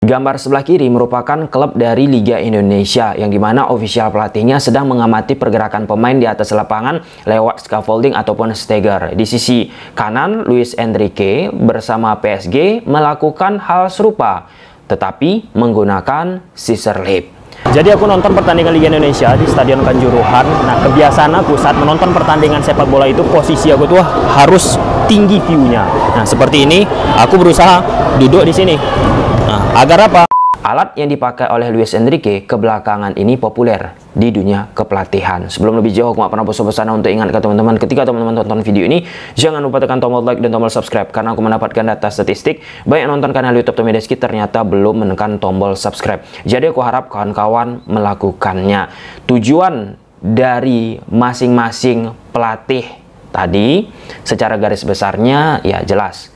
Gambar sebelah kiri merupakan klub dari Liga Indonesia yang dimana official pelatihnya sedang mengamati pergerakan pemain di atas lapangan lewat scaffolding ataupun stagger. Di sisi kanan, Luis Enrique bersama PSG melakukan hal serupa, tetapi menggunakan scissor lift. Jadi aku nonton pertandingan Liga Indonesia di Stadion Kanjuruhan. Nah, kebiasaan aku saat menonton pertandingan sepak bola itu posisi aku tuh harus tinggi view-nya. Nah, seperti ini aku berusaha duduk di sini. Nah, agar apa? Alat yang dipakai oleh Luis Enrique kebelakangan ini populer di dunia kepelatihan. Sebelum lebih jauh, aku nggak pernah bosan-bosan untuk ingatkan teman-teman, ketika teman-teman tonton video ini, jangan lupa tekan tombol like dan tombol subscribe, karena aku mendapatkan data statistik banyak nonton kanal YouTube Tomedeski ternyata belum menekan tombol subscribe. Jadi aku harap kawan-kawan melakukannya. Tujuan dari masing-masing pelatih tadi, secara garis besarnya ya jelas,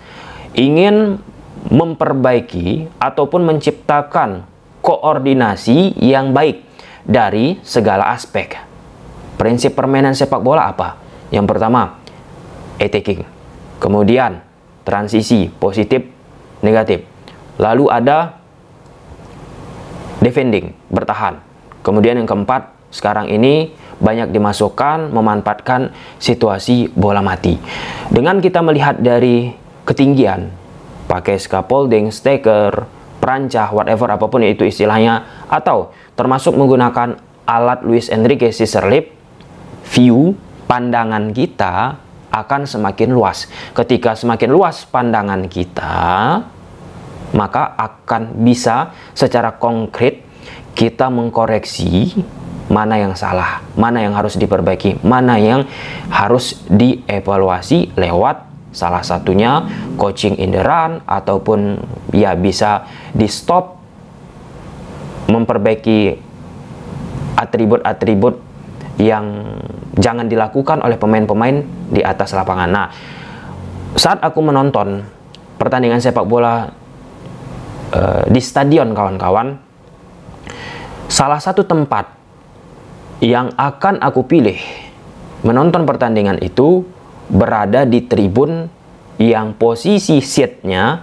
ingin memperbaiki ataupun menciptakan koordinasi yang baik dari segala aspek. Prinsip permainan sepak bola apa? Yang pertama, attacking. Kemudian, transisi, positif, negatif. Lalu ada defending, bertahan. Kemudian yang keempat, sekarang ini banyak dimasukkan memanfaatkan situasi bola mati. Dengan kita melihat dari ketinggian, pakai scaffolding, stagger, perancah, whatever apapun itu istilahnya, atau termasuk menggunakan alat Luis Enrique scissor lift, view pandangan kita akan semakin luas. Ketika semakin luas pandangan kita, maka akan bisa secara konkret kita mengkoreksi mana yang salah, mana yang harus diperbaiki, mana yang harus dievaluasi lewat salah satunya coaching in the run, ataupun ya bisa di stop, memperbaiki atribut-atribut yang jangan dilakukan oleh pemain-pemain di atas lapangan. Nah, saat aku menonton pertandingan sepak bola di stadion kawan-kawan, salah satu tempat yang akan aku pilih menonton pertandingan itu berada di tribun yang posisi seatnya,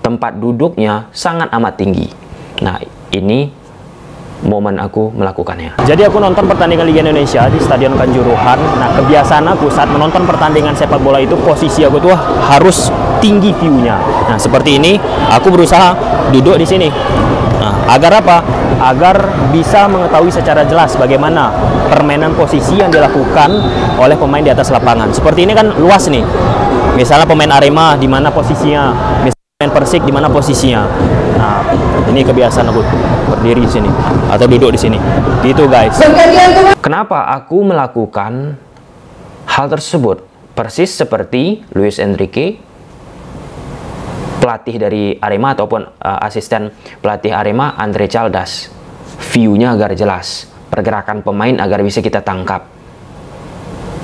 tempat duduknya sangat amat tinggi. Nah, ini momen aku melakukannya. Jadi aku nonton pertandingan Liga Indonesia di Stadion Kanjuruhan. Nah, kebiasaan aku saat menonton pertandingan sepak bola itu posisi aku tuh harus tinggi view-nya. Nah, seperti ini aku berusaha duduk di sini. Nah, agar apa? Agar bisa mengetahui secara jelas bagaimana permainan posisi yang dilakukan oleh pemain di atas lapangan. Seperti ini kan luas nih. Misalnya pemain Arema di mana posisinya, misalnya pemain Persik di mana posisinya. Nah, ini kebiasaan aku berdiri di sini atau duduk di sini. Gitu, guys. Kenapa aku melakukan hal tersebut? Persis seperti Luis Enrique, pelatih dari Arema ataupun asisten pelatih Arema Andre Caldas. View-nya agar jelas, pergerakan pemain agar bisa kita tangkap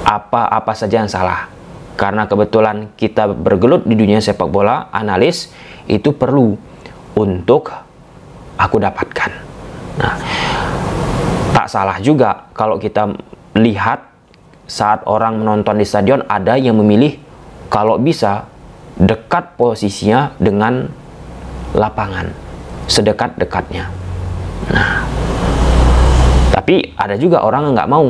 apa saja yang salah. Karena kebetulan kita bergelut di dunia sepak bola, analis itu perlu untuk aku dapatkan. Nah, tak salah juga kalau kita lihat saat orang menonton di stadion, ada yang memilih kalau bisa dekat posisinya dengan lapangan, sedekat-dekatnya. Nah, tapi ada juga orang yang nggak mau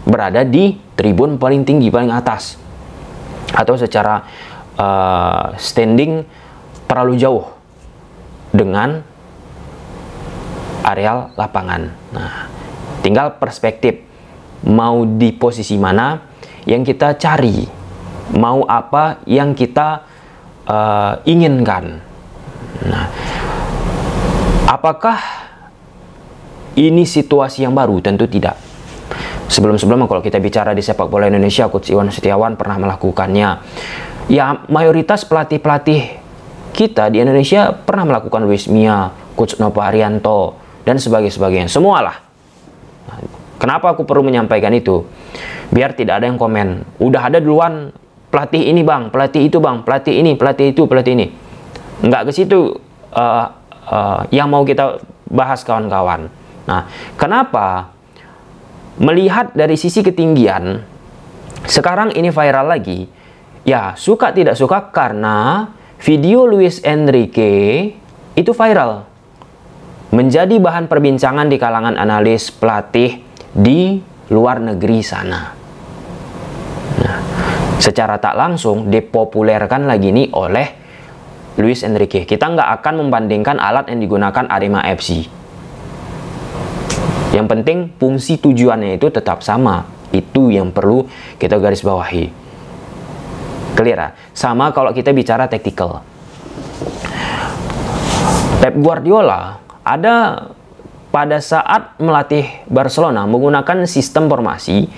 berada di tribun paling tinggi, paling atas, atau secara standing terlalu jauh dengan areal lapangan. Nah, tinggal perspektif mau di posisi mana yang kita cari, mau apa yang kita inginkan. Nah, apakah ini situasi yang baru? Tentu tidak. Sebelum-sebelumnya kalau kita bicara di sepak bola Indonesia, Coach Iwan Setiawan pernah melakukannya. Ya, mayoritas pelatih-pelatih kita di Indonesia pernah melakukan. Luis Mia, Coach Novo Arianto, dan sebagainya. Semualah. Nah, kenapa aku perlu menyampaikan itu? Biar tidak ada yang komen, udah ada duluan pelatih ini bang, pelatih itu bang, pelatih ini, pelatih itu, pelatih ini. Nggak ke situ yang mau kita bahas kawan-kawan. Nah, kenapa melihat dari sisi ketinggian sekarang ini viral lagi? Ya, suka tidak suka karena video Luis Enrique itu viral menjadi bahan perbincangan di kalangan analis pelatih di luar negeri sana. Nah, secara tak langsung dipopulerkan lagi nih oleh Luis Enrique. Kita nggak akan membandingkan alat yang digunakan Arema FC. Yang penting fungsi tujuannya itu tetap sama. Itu yang perlu kita garis bawahi. Clear ya? Sama kalau kita bicara tactical. Pep Guardiola ada pada saat melatih Barcelona menggunakan sistem formasi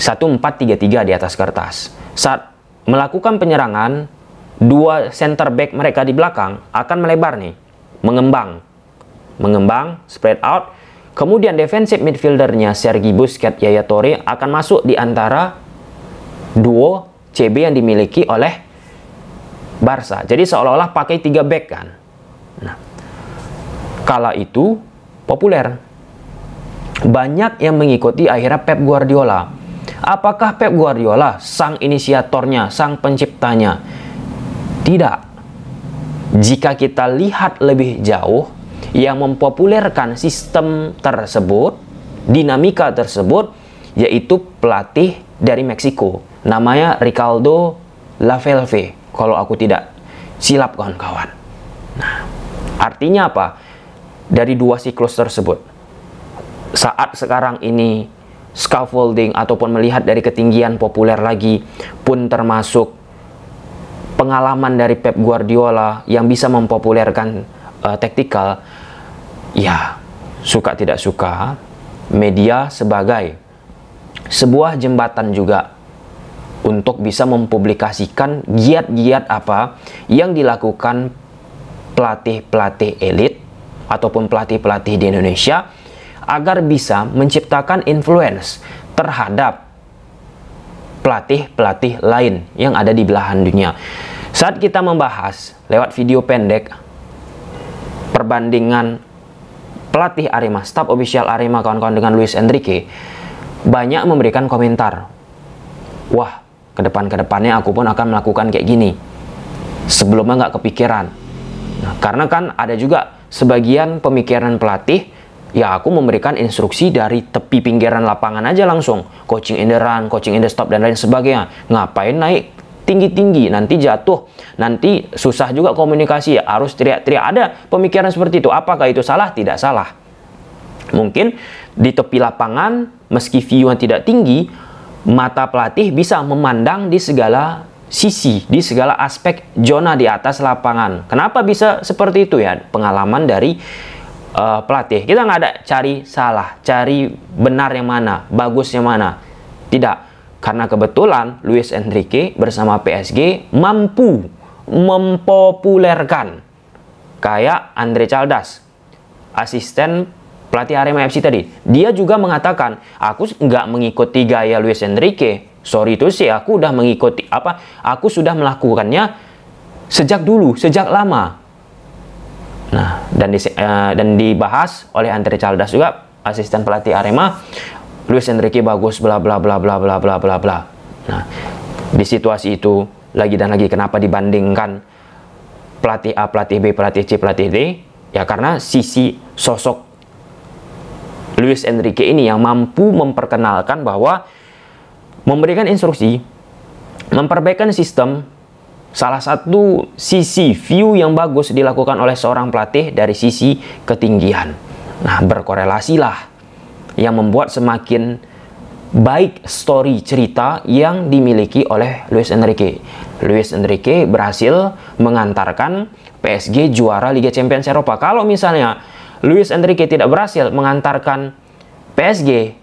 1-4-3-3 di atas kertas. Saat melakukan penyerangan, dua center back mereka di belakang akan melebar nih, mengembang, spread out. Kemudian defensive midfieldernya Sergi Busquets, Yaya Toure akan masuk di antara duo CB yang dimiliki oleh Barca. Jadi seolah-olah pakai 3 back kan. Nah, kala itu populer. Banyak yang mengikuti akhirnya Pep Guardiola. Apakah Pep Guardiola sang inisiatornya, sang penciptanya? Tidak. Jika kita lihat lebih jauh, yang mempopulerkan sistem tersebut, dinamika tersebut, yaitu pelatih dari Meksiko. Namanya Ricardo Lavolpe, kalau aku tidak silap kawan-kawan. Nah, artinya apa? Dari dua siklus tersebut, saat sekarang ini scaffolding ataupun melihat dari ketinggian populer lagi, pun termasuk pengalaman dari Pep Guardiola yang bisa mempopulerkan tactical, ya suka tidak suka, media sebagai sebuah jembatan juga untuk bisa mempublikasikan giat-giat apa yang dilakukan pelatih-pelatih elit ataupun pelatih-pelatih di Indonesia agar bisa menciptakan influence terhadap pelatih-pelatih lain yang ada di belahan dunia. Saat kita membahas lewat video pendek perbandingan pelatih Arema, staf official Arema kawan-kawan dengan Luis Enrique, banyak memberikan komentar, wah, kedepannya aku pun akan melakukan kayak gini. Sebelumnya nggak kepikiran. Nah, karena kan ada juga sebagian pemikiran pelatih, ya aku memberikan instruksi dari tepi pinggiran lapangan aja langsung, coaching in the run, coaching in the stop dan lain sebagainya. Ngapain naik tinggi-tinggi, nanti jatuh, nanti susah juga komunikasi, harus teriak-teriak. Ada pemikiran seperti itu. Apakah itu salah? Tidak salah. Mungkin di tepi lapangan, meski view yang tidak tinggi, mata pelatih bisa memandang di segala sisi, di segala aspek zona di atas lapangan. Kenapa bisa seperti itu ya? Pengalaman dari pelatih. Kita nggak ada cari salah, cari benar yang mana, bagus yang mana. Tidak. Karena kebetulan Luis Enrique bersama PSG mampu mempopulerkan kayak Andre Caldas, asisten pelatih Arema FC tadi. Dia juga mengatakan, aku nggak mengikuti gaya Luis Enrique. Sorry itu sih, aku udah mengikuti aku sudah melakukannya sejak dulu, sejak lama. Nah, dan dibahas oleh Andre Caldas juga, asisten pelatih Arema, Luis Enrique bagus, bla bla bla bla bla bla bla bla. Nah, di situasi itu lagi dan lagi kenapa dibandingkan pelatih A, pelatih B, pelatih C, pelatih D? Ya karena sisi sosok Luis Enrique ini yang mampu memperkenalkan bahwa memberikan instruksi, memperbaikan sistem, salah satu sisi view yang bagus dilakukan oleh seorang pelatih dari sisi ketinggian. Nah, berkorelasilah yang membuat semakin baik story cerita yang dimiliki oleh Luis Enrique. Luis Enrique berhasil mengantarkan PSG juara Liga Champions Eropa. Kalau misalnya Luis Enrique tidak berhasil mengantarkan PSG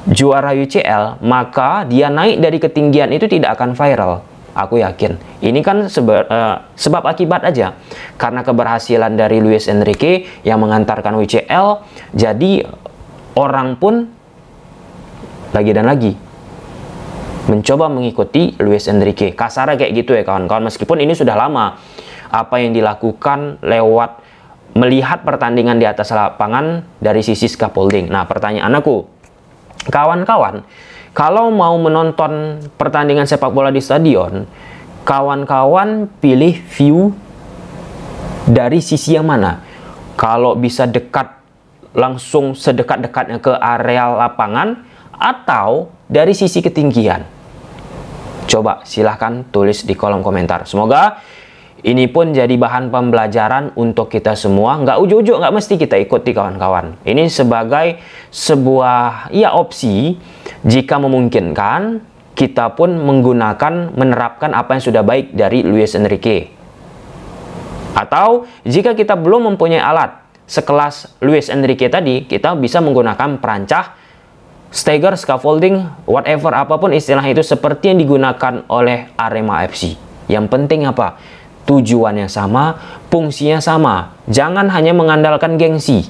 juara UCL, maka dia naik dari ketinggian itu tidak akan viral. Aku yakin. Ini kan sebab akibat aja. Karena keberhasilan dari Luis Enrique yang mengantarkan UCL, jadi orang pun lagi dan lagi mencoba mengikuti Luis Enrique. Kasarnya kayak gitu ya kawan-kawan. Meskipun ini sudah lama. Apa yang dilakukan lewat melihat pertandingan di atas lapangan dari sisi scaffolding. Nah, pertanyaan aku, kawan-kawan, kalau mau menonton pertandingan sepak bola di stadion, kawan-kawan pilih view dari sisi yang mana? Kalau bisa dekat, langsung sedekat-dekatnya ke area lapangan, atau dari sisi ketinggian? Coba silahkan tulis di kolom komentar. Semoga ini pun jadi bahan pembelajaran untuk kita semua. Nggak ujuk-ujuk, nggak mesti kita ikuti kawan-kawan. Ini sebagai sebuah opsi, jika memungkinkan kita pun menerapkan apa yang sudah baik dari Luis Enrique. Atau jika kita belum mempunyai alat sekelas Luis Enrique tadi, kita bisa menggunakan perancah, stagger, scaffolding, whatever, apapun istilah itu, seperti yang digunakan oleh Arema FC. Yang penting apa? Tujuannya sama, fungsinya sama. Jangan hanya mengandalkan gengsi.